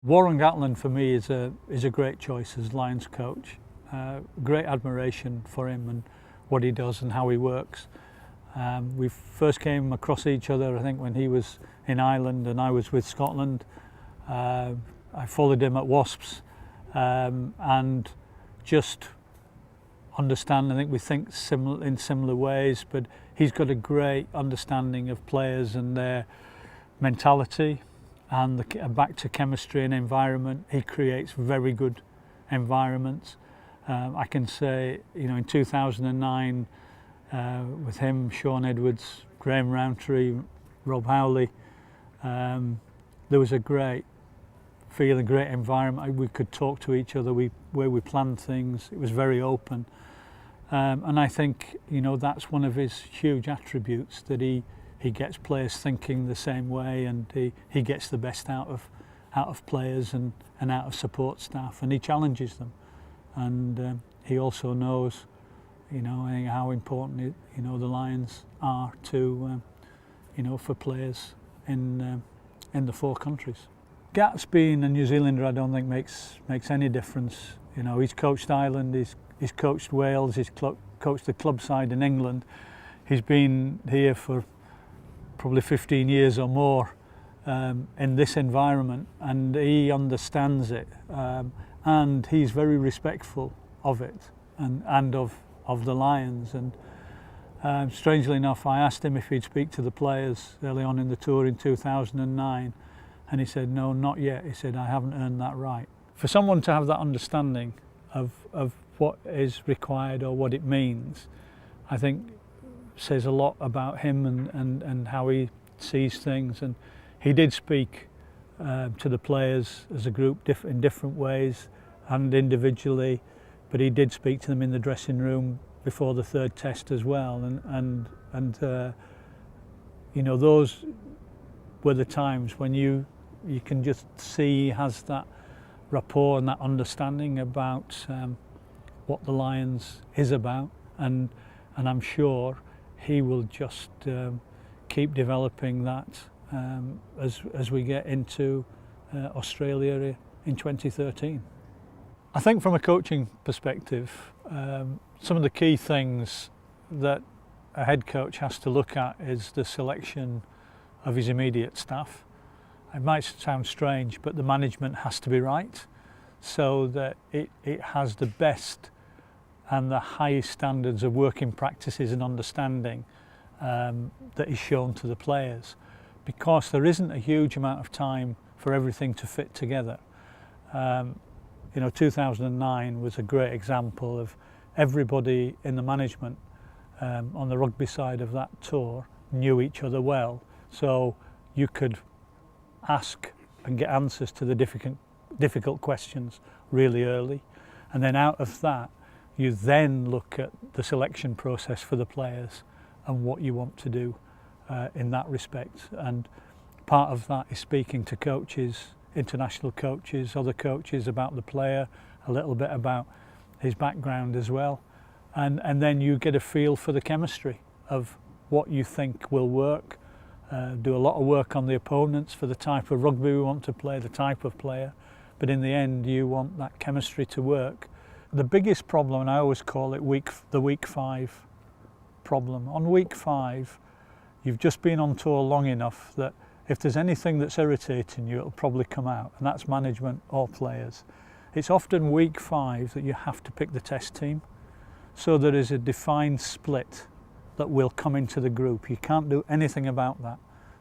Warren Gatland for me is a great choice as Lions coach. Great admiration for him and what he does and how he works. We first came across each other, I think, when he was in Ireland and I was with Scotland. I followed him at Wasps and just understand. I think we think in similar ways, but he's got a great understanding of players and their mentality. And back to chemistry and environment, he creates very good environments. I can say, in 2009, with him, Sean Edwards, Graham Rowntree, Rob Howley, there was a great feeling, great environment. We could talk to each other, where we planned things. It was very open. And I think, that's one of his huge attributes, that he gets players thinking the same way, and he gets the best out of players and out of support staff, and he challenges them. And he also knows, how important the Lions are to, for players in the four countries. Gat's being a New Zealander, I don't think makes any difference. He's coached Ireland, he's coached Wales, he's coached the club side in England. He's been here for probably 15 years or more in this environment, and he understands it, and he's very respectful of it and of the Lions. And strangely enough, I asked him if he'd speak to the players early on in the tour in 2009, and he said, no, not yet. He said, I haven't earned that right. For someone to have that understanding of what is required or what it means, I think says a lot about him and how he sees things. And he did speak to the players as a group in different ways and individually, but he did speak to them in the dressing room before the third test as well. And those were the times when you can just see he has that rapport and that understanding about what the Lions is about, and I'm sure he will just keep developing that as we get into Australia in 2013. I think from a coaching perspective, some of the key things that a head coach has to look at is the selection of his immediate staff. It might sound strange, but the management has to be right, so that it has the best and the highest standards of working practices and understanding that is shown to the players, because there isn't a huge amount of time for everything to fit together. 2009 was a great example of everybody in the management on the rugby side of that tour knew each other well, so you could ask and get answers to the difficult questions really early, and then out of that you then look at the selection process for the players and what you want to do in that respect. And part of that is speaking to coaches, international coaches, other coaches about the player, a little bit about his background as well. And then you get a feel for the chemistry of what you think will work. Do a lot of work on the opponents for the type of rugby we want to play, the type of player. But in the end, you want that chemistry to work. The biggest problem, and I always call it the week 5 problem. On week 5, you've just been on tour long enough that if there's anything that's irritating you, it'll probably come out, and that's management or players. It's often week 5 that you have to pick the test team, so there is a defined split that will come into the group. You can't do anything about that.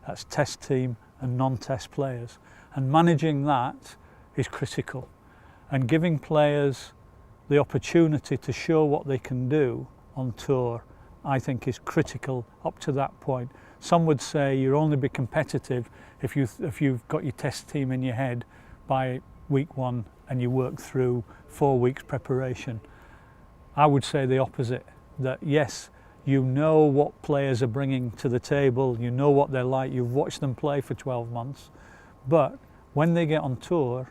That's test team and non-test players. And managing that is critical. And giving players the opportunity to show what they can do on tour, I think, is critical up to that point. Some would say you'll only be competitive if you've got your test team in your head by week 1 and you work through 4 weeks preparation. I would say the opposite, that yes, you know what players are bringing to the table, you know what they're like, you've watched them play for 12 months, but when they get on tour,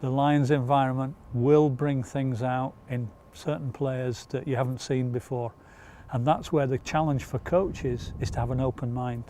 the Lions environment will bring things out in certain players that you haven't seen before. And that's where the challenge for coaches is to have an open mind.